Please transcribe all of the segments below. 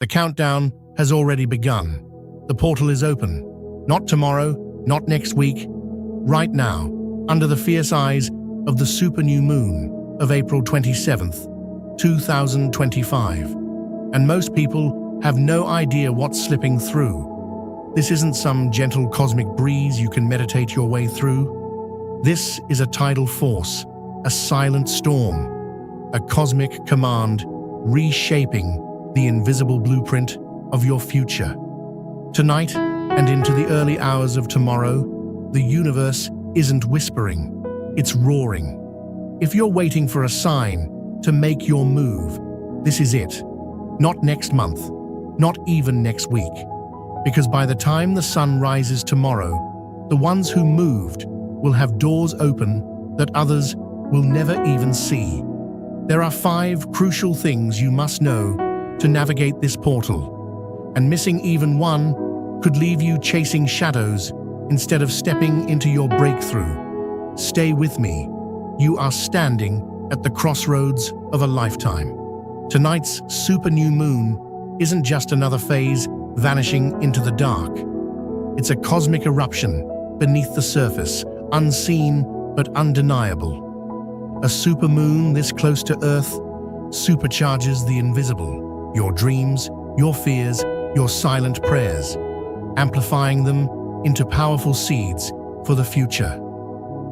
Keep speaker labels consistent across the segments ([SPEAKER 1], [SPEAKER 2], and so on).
[SPEAKER 1] The countdown has already begun. The portal is open. Not tomorrow, not next week. Right now, under the fierce eyes of the super new moon of April 27th, 2025. And most people have no idea what's slipping through. This isn't some gentle cosmic breeze you can meditate your way through. This is a tidal force, a silent storm, a cosmic command reshaping the invisible blueprint of your future. Tonight and into the early hours of tomorrow, the universe isn't whispering, it's roaring. If you're waiting for a sign to make your move, this is it. Not next month, not even next week. Because by the time the sun rises tomorrow, the ones who moved will have doors open that others will never even see. There are 5 crucial things you must know to navigate this portal, and missing even one could leave you chasing shadows instead of stepping into your breakthrough. Stay with me. You are standing at the crossroads of a lifetime. Tonight's super new moon isn't just another phase vanishing into the dark. It's a cosmic eruption beneath the surface, unseen but undeniable. A supermoon this close to Earth supercharges the invisible, your dreams, your fears, your silent prayers, amplifying them into powerful seeds for the future.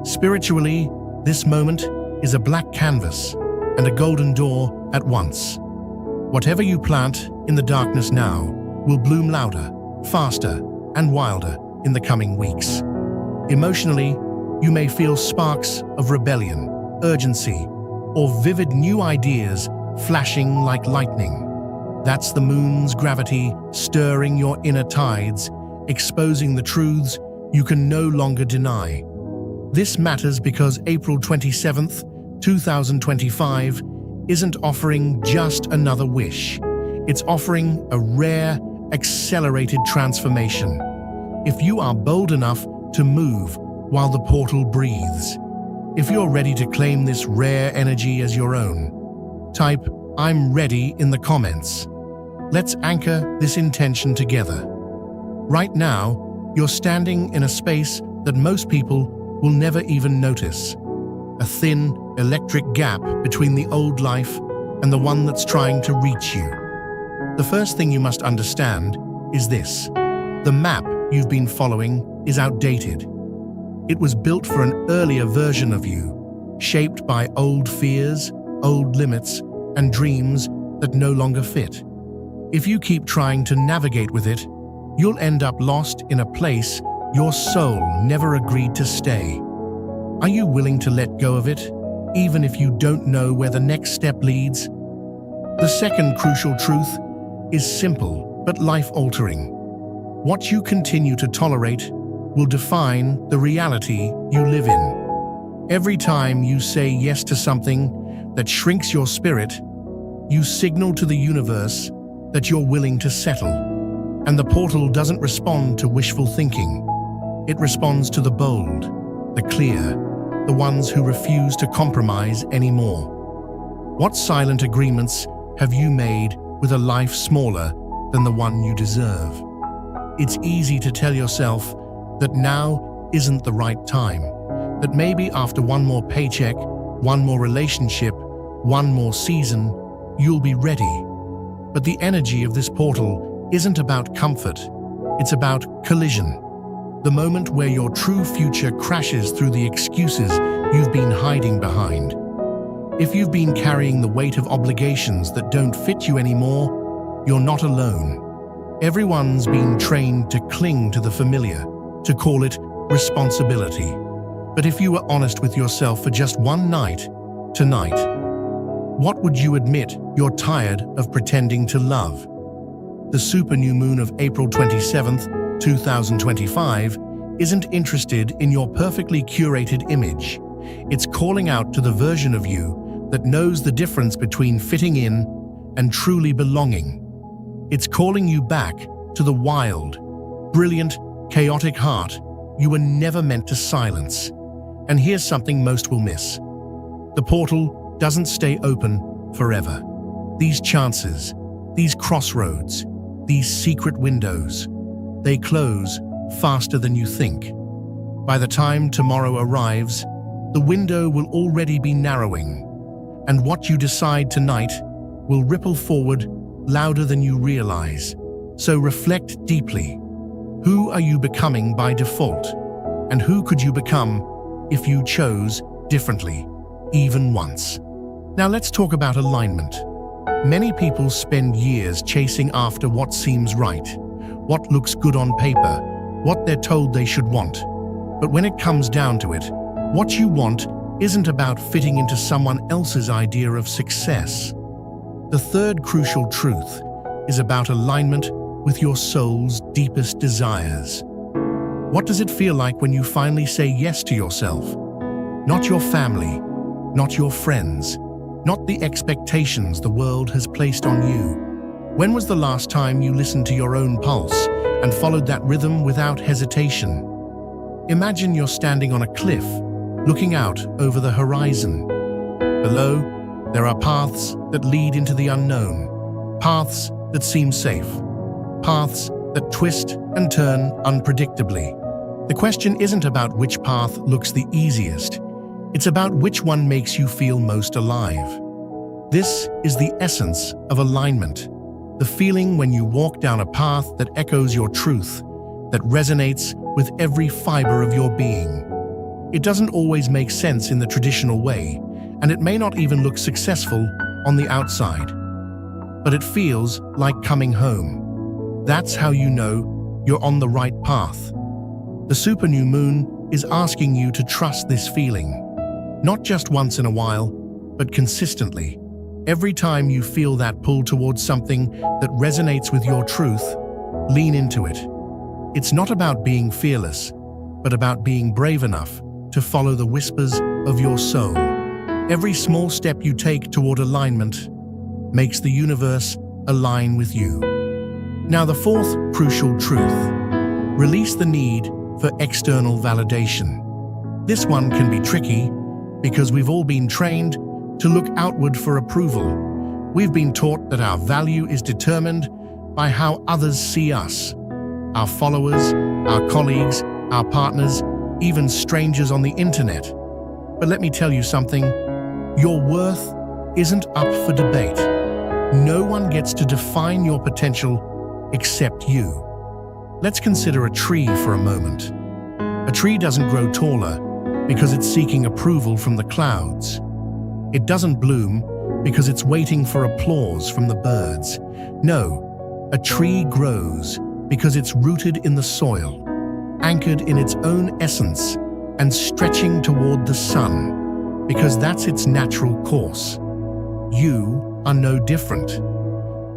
[SPEAKER 1] Spiritually, this moment is a black canvas and a golden door at once. Whatever you plant in the darkness now will bloom louder, faster, and wilder in the coming weeks. Emotionally, you may feel sparks of rebellion, urgency, or vivid new ideas flashing like lightning. That's the moon's gravity stirring your inner tides, exposing the truths you can no longer deny. This matters because April 27th, 2025 isn't offering just another wish. It's offering a rare, accelerated transformation. If you are bold enough to move while the portal breathes, if you're ready to claim this rare energy as your own, type "I'm ready" in the comments. Let's anchor this intention together. Right now, you're standing in a space that most people will never even notice. A thin, electric gap between the old life and the one that's trying to reach you. The first thing you must understand is this: the map you've been following is outdated. It was built for an earlier version of you, shaped by old fears, old limits, and dreams that no longer fit. If you keep trying to navigate with it, you'll end up lost in a place your soul never agreed to stay. Are you willing to let go of it, even if you don't know where the next step leads? The second crucial truth is simple but life-altering. What you continue to tolerate will define the reality you live in. Every time you say yes to something that shrinks your spirit, you signal to the universe that you're willing to settle. And the portal doesn't respond to wishful thinking. It responds to the bold, the clear, the ones who refuse to compromise anymore. What silent agreements have you made with a life smaller than the one you deserve? It's easy to tell yourself that now isn't the right time, that maybe after one more paycheck, one more relationship, one more season, you'll be ready. But the energy of this portal isn't about comfort, it's about collision. The moment where your true future crashes through the excuses you've been hiding behind. If you've been carrying the weight of obligations that don't fit you anymore, you're not alone. Everyone's been trained to cling to the familiar, to call it responsibility. But if you were honest with yourself for just one night, tonight, what would you admit you're tired of pretending to love? The super new moon of April 27th, 2025 isn't interested in your perfectly curated image. It's calling out to the version of you that knows the difference between fitting in and truly belonging. It's calling you back to the wild, brilliant, chaotic heart you were never meant to silence. And here's something most will miss. The portal doesn't stay open forever. These chances, These crossroads, these secret windows, they close faster than you think. By the time tomorrow arrives, the window will already be narrowing, and what you decide tonight will ripple forward louder than you realize. So reflect deeply. Who are you becoming by default? And who could you become if you chose differently, even once? Now let's talk about alignment. Many people spend years chasing after what seems right, what looks good on paper, what they're told they should want. But when it comes down to it, what you want isn't about fitting into someone else's idea of success. The third crucial truth is about alignment with your soul's deepest desires. What does it feel like when you finally say yes to yourself? Not your family, not your friends, not the expectations the world has placed on you. When was the last time you listened to your own pulse and followed that rhythm without hesitation? Imagine you're standing on a cliff, looking out over the horizon. Below, there are paths that lead into the unknown, paths that seem safe, paths that twist and turn unpredictably. The question isn't about which path looks the easiest, it's about which one makes you feel most alive. This is the essence of alignment, the feeling when you walk down a path that echoes your truth, that resonates with every fiber of your being. It doesn't always make sense in the traditional way, and it may not even look successful on the outside. But it feels like coming home. That's how you know you're on the right path. The supernew moon is asking you to trust this feeling, not just once in a while, but consistently. Every time you feel that pull towards something that resonates with your truth, lean into it. It's not about being fearless, but about being brave enough to follow the whispers of your soul. Every small step you take toward alignment makes the universe align with you. Now, the fourth crucial truth: release the need for external validation. This one can be tricky because we've all been trained to look outward for approval. We've been taught that our value is determined by how others see us. Our followers, our colleagues, our partners, even strangers on the internet. But let me tell you something, your worth isn't up for debate. No one gets to define your potential except you. Let's consider a tree for a moment. A tree doesn't grow taller because it's seeking approval from the clouds. It doesn't bloom because it's waiting for applause from the birds. No, a tree grows because it's rooted in the soil, anchored in its own essence, and stretching toward the sun, because that's its natural course. You are no different.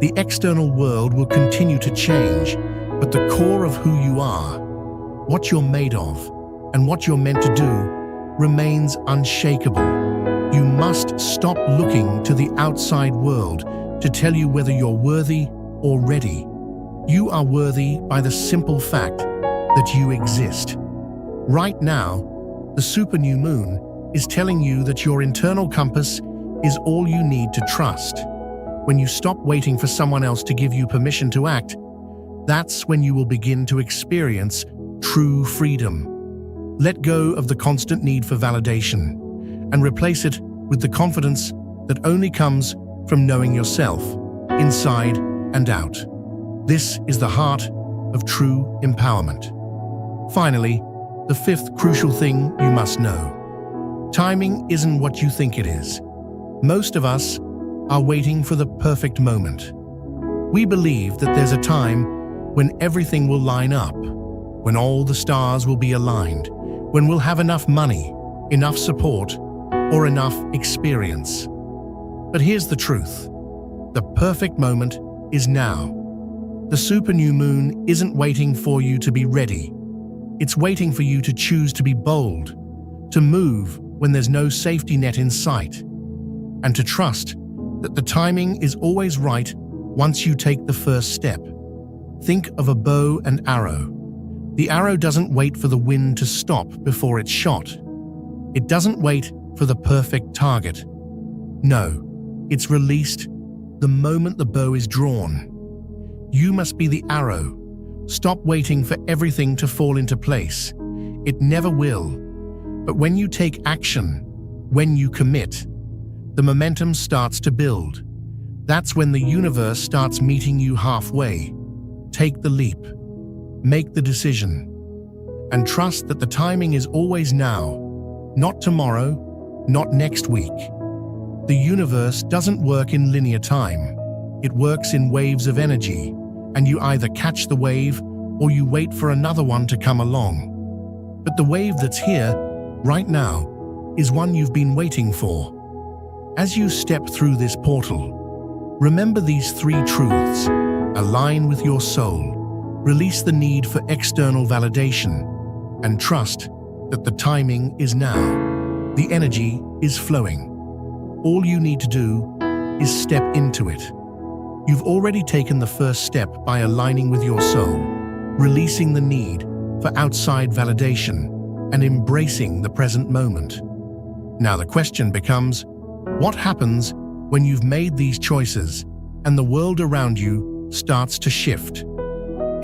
[SPEAKER 1] The external world will continue to change, but the core of who you are, what you're made of, and what you're meant to do remains unshakable. You must stop looking to the outside world to tell you whether you're worthy or ready. You are worthy by the simple fact that you exist. Right now, the supernew moon is telling you that your internal compass is all you need to trust. When you stop waiting for someone else to give you permission to act, that's when you will begin to experience true freedom. Let go of the constant need for validation and replace it with the confidence that only comes from knowing yourself, inside and out. This is the heart of true empowerment. Finally, the fifth crucial thing you must know. Timing isn't what you think it is. Most of us are waiting for the perfect moment. We believe that there's a time when everything will line up, when all the stars will be aligned, when we'll have enough money, enough support, or enough experience. But here's the truth. The perfect moment is now. The supernew moon isn't waiting for you to be ready. It's waiting for you to choose to be bold, to move when there's no safety net in sight, and to trust that the timing is always right once you take the first step. Think of a bow and arrow. The arrow doesn't wait for the wind to stop before it's shot. It doesn't wait for the perfect target. No, it's released the moment the bow is drawn. You must be the arrow. Stop waiting for everything to fall into place. It never will. But when you take action, when you commit, the momentum starts to build. That's when the universe starts meeting you halfway. Take the leap. Make the decision. And trust that the timing is always now, not tomorrow, not next week. The universe doesn't work in linear time. It works in waves of energy, and you either catch the wave or you wait for another one to come along. But the wave that's here, right now, is one you've been waiting for. As you step through this portal, remember these three truths. Align with your soul, release the need for external validation, and trust that the timing is now. The energy is flowing. All you need to do is step into it. You've already taken the first step by aligning with your soul, releasing the need for outside validation, and embracing the present moment. Now the question becomes, what happens when you've made these choices and the world around you starts to shift?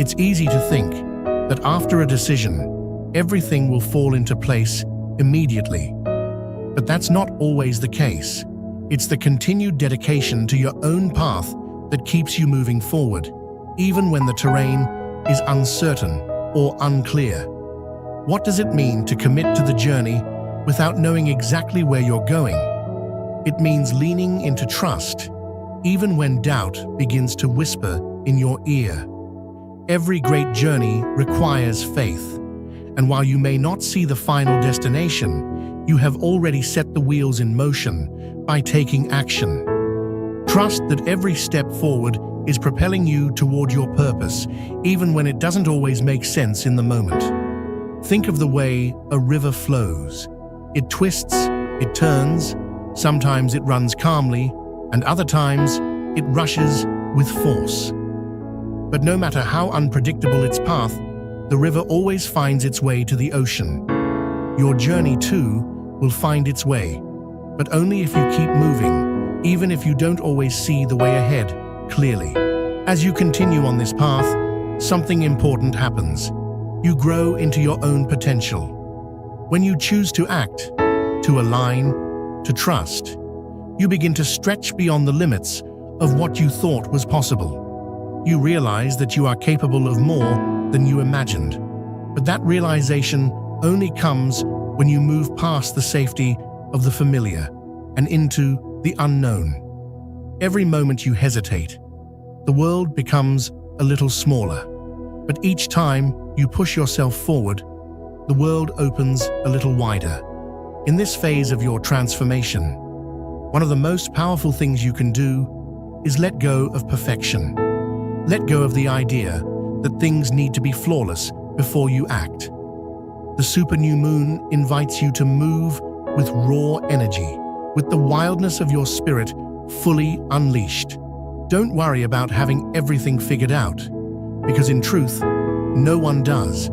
[SPEAKER 1] It's easy to think that after a decision, everything will fall into place immediately. But that's not always the case. It's the continued dedication to your own path that keeps you moving forward, even when the terrain is uncertain or unclear. What does it mean to commit to the journey without knowing exactly where you're going? It means leaning into trust, even when doubt begins to whisper in your ear. Every great journey requires faith, and while you may not see the final destination, you have already set the wheels in motion by taking action. Trust that every step forward is propelling you toward your purpose, even when it doesn't always make sense in the moment. Think of the way a river flows. It twists, it turns, sometimes it runs calmly, and other times it rushes with force. But no matter how unpredictable its path, the river always finds its way to the ocean. Your journey, too, will find its way, but only if you keep moving, even if you don't always see the way ahead clearly. As you continue on this path, something important happens. You grow into your own potential. When you choose to act, to align, to trust, you begin to stretch beyond the limits of what you thought was possible. You realize that you are capable of more than you imagined. But that realization only comes when you move past the safety of the familiar and into the unknown. Every moment you hesitate, the world becomes a little smaller. But each time you push yourself forward, the world opens a little wider. In this phase of your transformation, one of the most powerful things you can do is let go of perfection. Let go of the idea that things need to be flawless before you act. The super-new moon invites you to move with raw energy, with the wildness of your spirit fully unleashed. Don't worry about having everything figured out, because in truth, no one does.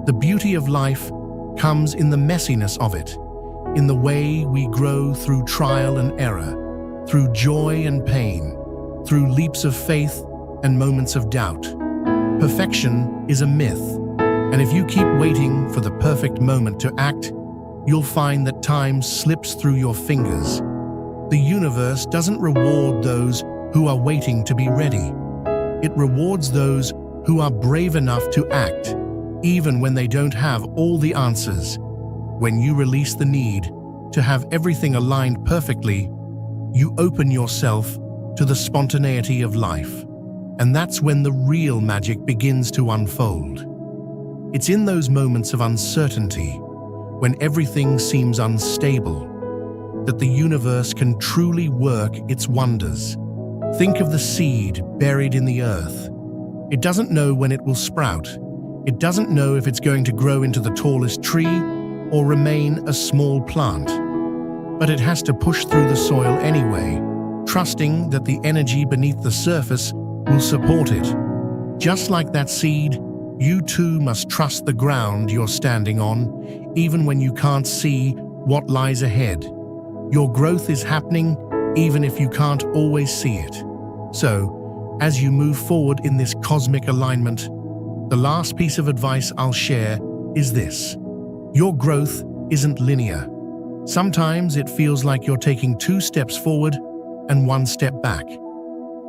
[SPEAKER 1] The beauty of life comes in the messiness of it, in the way we grow through trial and error, through joy and pain, through leaps of faith and moments of doubt. Perfection is a myth, and if you keep waiting for the perfect moment to act, you'll find that time slips through your fingers. The universe doesn't reward those who are waiting to be ready. It rewards those who are brave enough to act, even when they don't have all the answers. When you release the need to have everything aligned perfectly, you open yourself to the spontaneity of life. And that's when the real magic begins to unfold. It's in those moments of uncertainty, when everything seems unstable, that the universe can truly work its wonders. Think of the seed buried in the earth. It doesn't know when it will sprout. It doesn't know if it's going to grow into the tallest tree or remain a small plant. But it has to push through the soil anyway, trusting that the energy beneath the surface will support it. Just like that seed, you too must trust the ground you're standing on, even when you can't see what lies ahead. Your growth is happening, even if you can't always see it. So, as you move forward in this cosmic alignment, the last piece of advice I'll share is this. Your growth isn't linear. Sometimes it feels like you're taking 2 steps forward and 1 step back.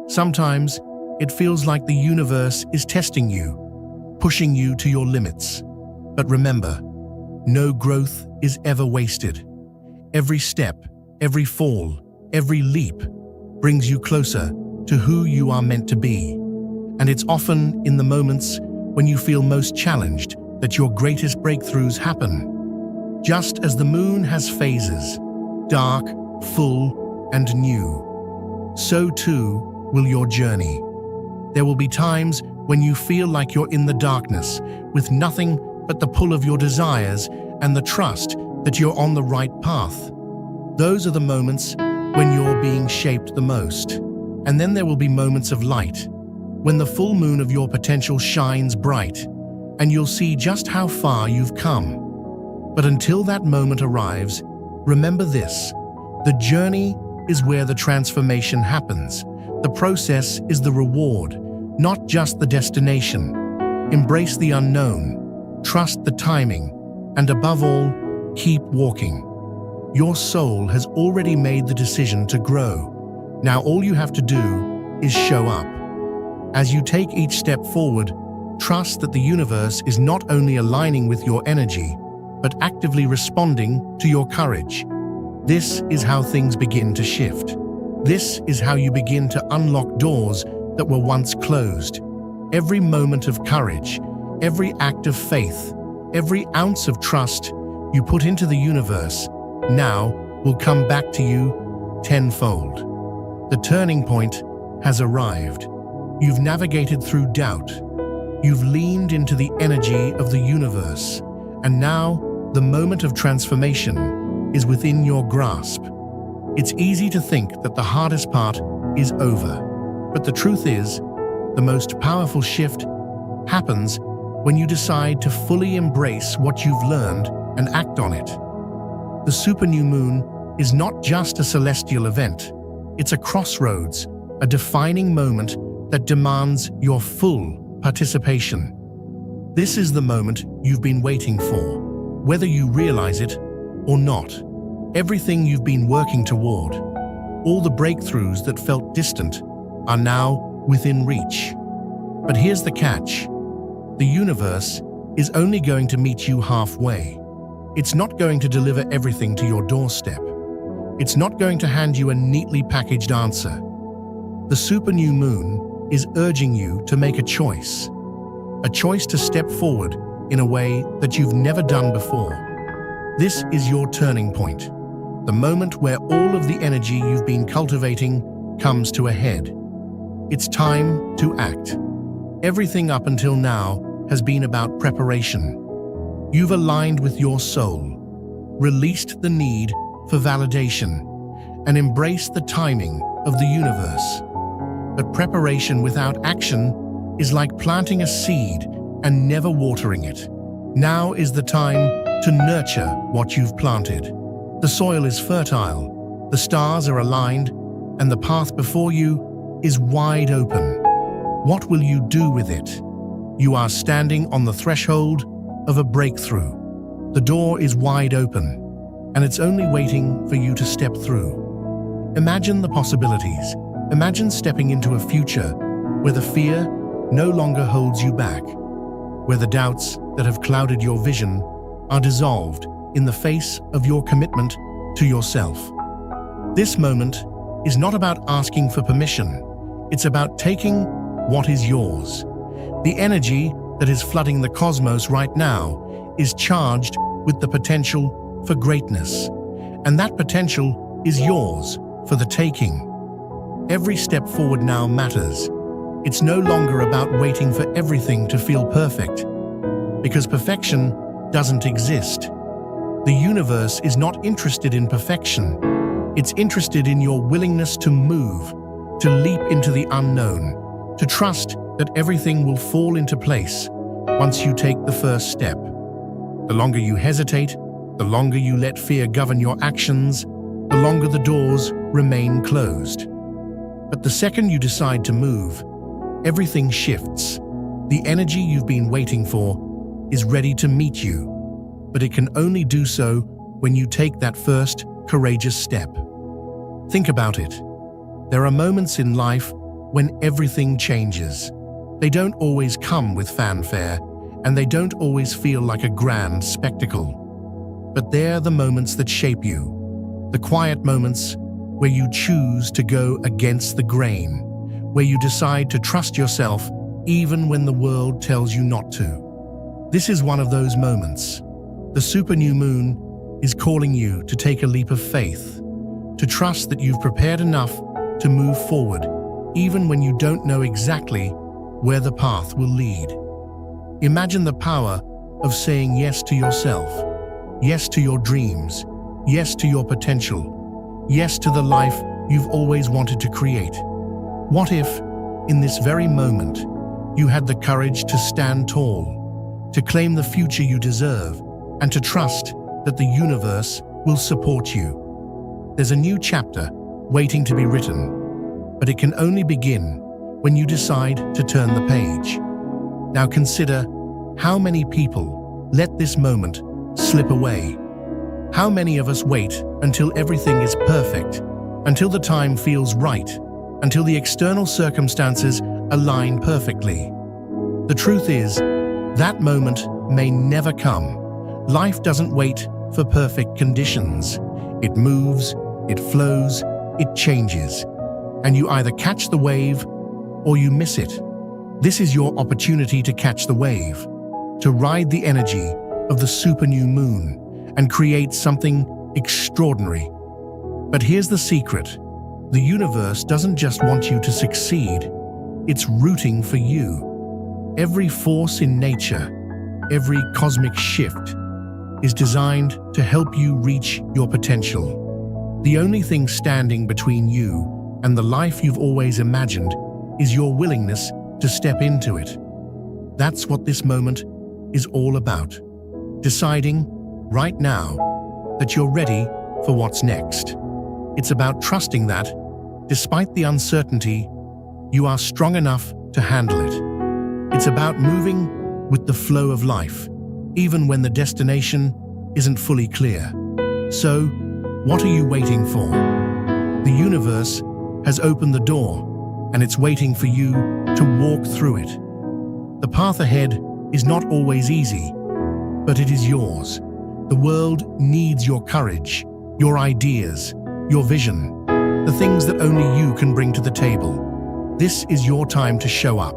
[SPEAKER 1] Sometimes it feels like the universe is testing you, pushing you to your limits. But remember, no growth is ever wasted. Every step, every fall, every leap brings you closer to who you are meant to be. And it's often in the moments when you feel most challenged that your greatest breakthroughs happen. Just as the moon has phases, dark, full, and new, so too will your journey. There will be times when you feel like you're in the darkness, with nothing but the pull of your desires and the trust that you're on the right path. Those are the moments when you're being shaped the most. And then there will be moments of light, when the full moon of your potential shines bright, and you'll see just how far you've come. But until that moment arrives, remember this: the journey is where the transformation happens. The process is the reward, not just the destination. Embrace the unknown, trust the timing, and above all, keep walking. Your soul has already made the decision to grow. Now all you have to do is show up. As you take each step forward, trust that the universe is not only aligning with your energy, but actively responding to your courage. This is how things begin to shift. This is how you begin to unlock doors that were once closed. Every moment of courage, every act of faith, every ounce of trust you put into the universe now will come back to you tenfold. The turning point has arrived. You've navigated through doubt. You've leaned into the energy of the universe. And now, the moment of transformation is within your grasp. It's easy to think that the hardest part is over. But the truth is, the most powerful shift happens when you decide to fully embrace what you've learned and act on it. The supernew moon is not just a celestial event. It's a crossroads, a defining moment that demands your full participation. This is the moment you've been waiting for, whether you realize it or not. Everything you've been working toward, all the breakthroughs that felt distant, are now within reach. But here's the catch. The universe is only going to meet you halfway. It's not going to deliver everything to your doorstep. It's not going to hand you a neatly packaged answer. The supernew moon is urging you to make a choice to step forward in a way that you've never done before. This is your turning point, the moment where all of the energy you've been cultivating comes to a head. It's time to act. Everything up until now has been about preparation. You've aligned with your soul, released the need for validation, and embraced the timing of the universe. But preparation without action is like planting a seed and never watering it. Now is the time to nurture what you've planted. The soil is fertile, the stars are aligned, and the path before you is wide open. What will you do with it? You are standing on the threshold of a breakthrough. The door is wide open, and it's only waiting for you to step through. Imagine the possibilities. Imagine stepping into a future where the fear no longer holds you back, where the doubts that have clouded your vision are dissolved in the face of your commitment to yourself. This moment is not about asking for permission. It's about taking what is yours. The energy that is flooding the cosmos right now is charged with the potential for greatness, and that potential is yours for the taking. Every step forward now matters. It's no longer about waiting for everything to feel perfect, because perfection doesn't exist. The universe is not interested in perfection. It's interested in your willingness to move, to leap into the unknown, to trust that everything will fall into place once you take the first step. The longer you hesitate, the longer you let fear govern your actions, the longer the doors remain closed. But the second you decide to move, everything shifts. The energy you've been waiting for is ready to meet you, but it can only do so when you take that first courageous step. Think about it. There are moments in life when everything changes. They don't always come with fanfare, and they don't always feel like a grand spectacle. But they're the moments that shape you. The quiet moments where you choose to go against the grain, where you decide to trust yourself even when the world tells you not to. This is one of those moments. The super new moon is calling you to take a leap of faith, to trust that you've prepared enough to move forward, even when you don't know exactly where the path will lead. Imagine the power of saying yes to yourself, yes to your dreams, yes to your potential, yes to the life you've always wanted to create. What if, in this very moment, you had the courage to stand tall, to claim the future you deserve, and to trust that the universe will support you? There's a new chapter waiting to be written, but it can only begin when you decide to turn the page. Now consider how many people let this moment slip away. How many of us wait until everything is perfect, until the time feels right, until the external circumstances align perfectly? The truth is, that moment may never come. Life doesn't wait for perfect conditions. It moves, it flows, it changes, and you either catch the wave or you miss it. This is your opportunity to catch the wave, to ride the energy of the super new moon and create something extraordinary. But here's the secret. The universe doesn't just want you to succeed, it's rooting for you. Every force in nature, every cosmic shift, is designed to help you reach your potential. The only thing standing between you and the life you've always imagined is your willingness to step into it. That's what this moment is all about. Deciding right now that you're ready for what's next. It's about trusting that, despite the uncertainty, you are strong enough to handle it. It's about moving with the flow of life, even when the destination isn't fully clear. So, what are you waiting for? The universe has opened the door, and it's waiting for you to walk through it. The path ahead is not always easy, but it is yours. The world needs your courage, your ideas, your vision, the things that only you can bring to the table. This is your time to show up,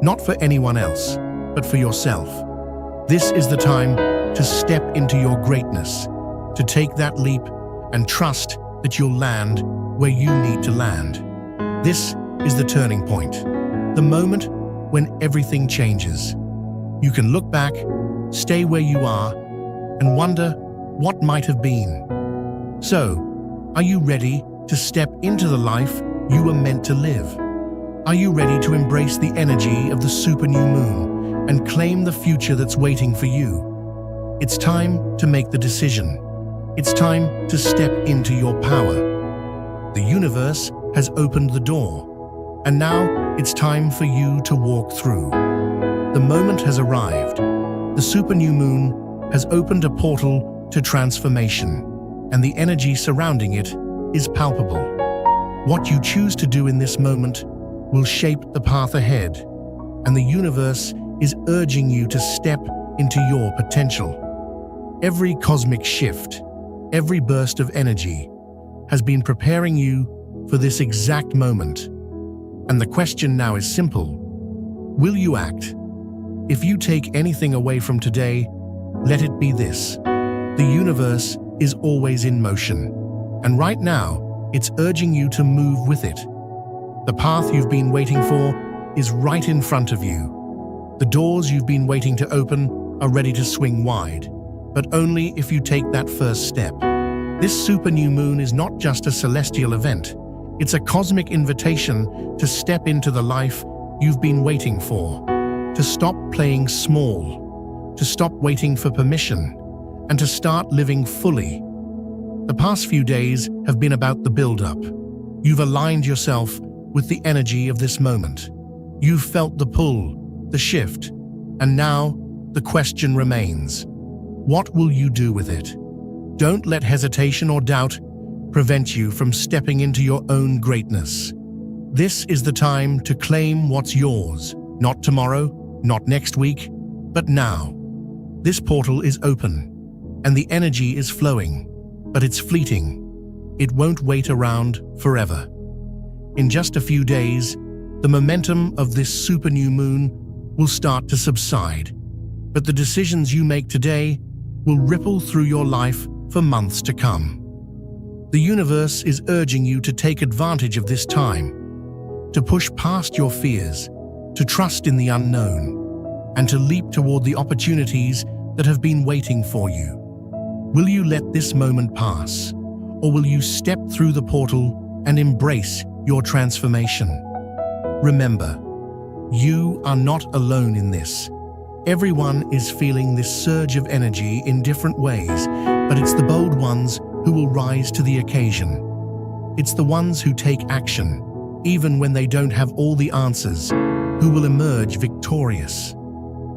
[SPEAKER 1] not for anyone else, but for yourself. This is the time to step into your greatness, to take that leap and trust that you'll land where you need to land. This is the turning point, the moment when everything changes. You can look back, stay where you are, and wonder what might have been. So, are you ready to step into the life you were meant to live? Are you ready to embrace the energy of the super new moon and claim the future that's waiting for you? It's time to make the decision. It's time to step into your power. The universe has opened the door, and now it's time for you to walk through. The moment has arrived. The super new moon has opened a portal to transformation, and the energy surrounding it is palpable. What you choose to do in this moment will shape the path ahead, and the universe is urging you to step into your potential. Every cosmic shift, every burst of energy has been preparing you for this exact moment. And the question now is simple. Will you act? If you take anything away from today, let it be this. The universe is always in motion, and right now, it's urging you to move with it. The path you've been waiting for is right in front of you. The doors you've been waiting to open are ready to swing wide, but only if you take that first step. This super new moon is not just a celestial event. It's a cosmic invitation to step into the life you've been waiting for, to stop playing small, to stop waiting for permission, and to start living fully. The past few days have been about the build-up. You've aligned yourself with the energy of this moment. You've felt the pull, the shift, and now the question remains. What will you do with it? Don't let hesitation or doubt prevent you from stepping into your own greatness. This is the time to claim what's yours, not tomorrow, not next week, but now. This portal is open, and the energy is flowing, but it's fleeting. It won't wait around forever. In just a few days, the momentum of this super new moon will start to subside, but the decisions you make today will ripple through your life for months to come. The universe is urging you to take advantage of this time, to push past your fears, to trust in the unknown, and to leap toward the opportunities that have been waiting for you. Will you let this moment pass, or will you step through the portal and embrace your transformation? Remember, you are not alone in this. Everyone is feeling this surge of energy in different ways, but it's the bold ones who will rise to the occasion. It's the ones who take action, even when they don't have all the answers, who will emerge victorious.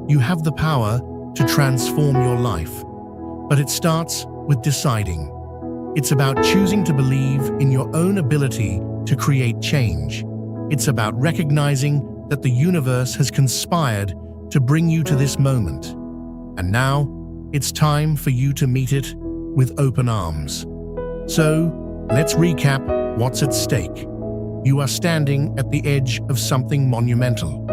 [SPEAKER 1] You have the power to transform your life, but it starts with deciding. It's about choosing to believe in your own ability to create change. It's about recognizing that the universe has conspired to bring you to this moment. And now, it's time for you to meet it with open arms. So, let's recap what's at stake. You are standing at the edge of something monumental.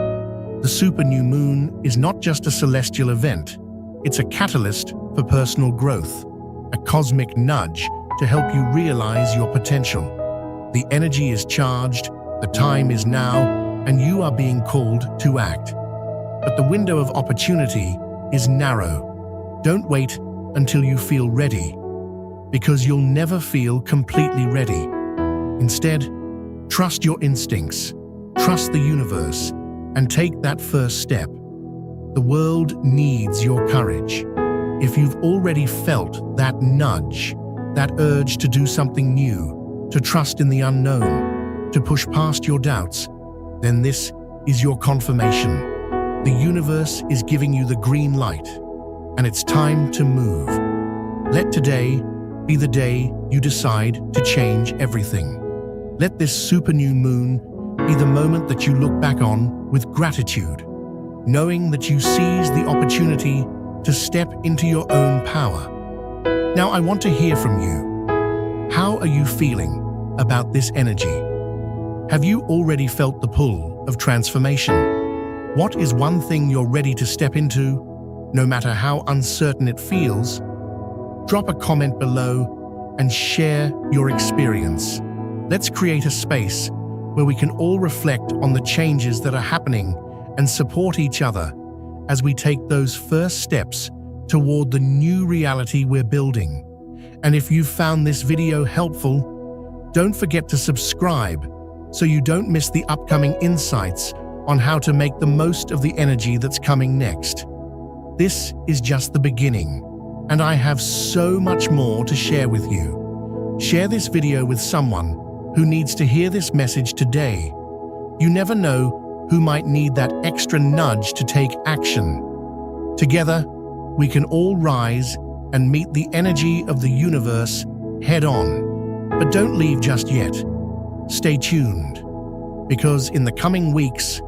[SPEAKER 1] The super new moon is not just a celestial event, it's a catalyst for personal growth, a cosmic nudge to help you realize your potential. The energy is charged, the time is now, and you are being called to act. But the window of opportunity is narrow. Don't wait until you feel ready, because you'll never feel completely ready. Instead, trust your instincts, trust the universe, and take that first step. The world needs your courage. If you've already felt that nudge, that urge to do something new, to trust in the unknown, to push past your doubts, then this is your confirmation. The universe is giving you the green light, and it's time to move. Let today be the day you decide to change everything. Let this super new moon be the moment that you look back on with gratitude, knowing that you seized the opportunity to step into your own power. Now, I want to hear from you. How are you feeling about this energy? Have you already felt the pull of transformation? What is one thing you're ready to step into, no matter how uncertain it feels? Drop a comment below and share your experience. Let's create a space where we can all reflect on the changes that are happening and support each other as we take those first steps toward the new reality we're building. And if you found this video helpful, don't forget to subscribe so you don't miss the upcoming insights on how to make the most of the energy that's coming next. This is just the beginning, and I have so much more to share with you. Share this video with someone who needs to hear this message today. You never know who might need that extra nudge to take action. Together, we can all rise and meet the energy of the universe head on. But don't leave just yet. Stay tuned, because in the coming weeks,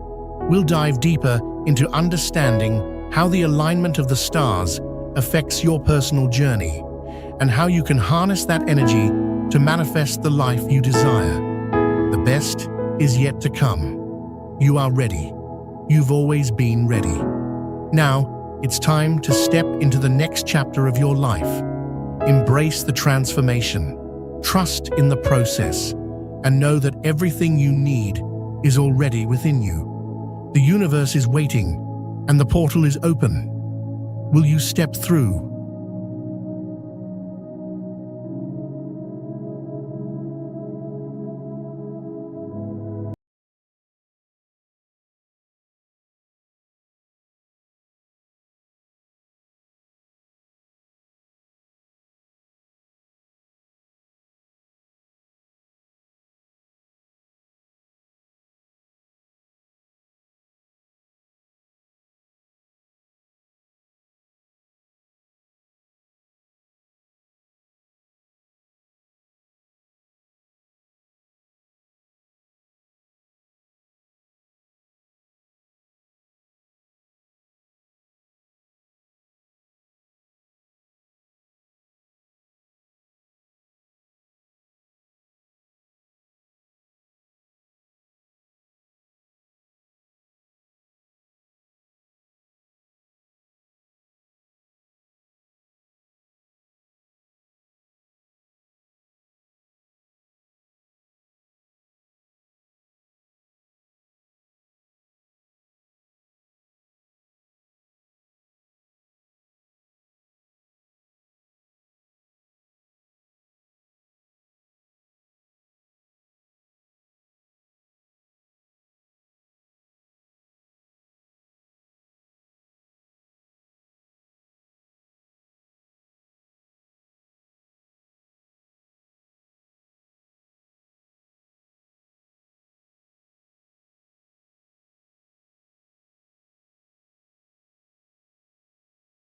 [SPEAKER 1] we'll dive deeper into understanding how the alignment of the stars affects your personal journey and how you can harness that energy to manifest the life you desire. The best is yet to come. You are ready. You've always been ready. Now, it's time to step into the next chapter of your life. Embrace the transformation, trust in the process, and know that everything you need is already within you. The universe is waiting, and the portal is open. Will you step through?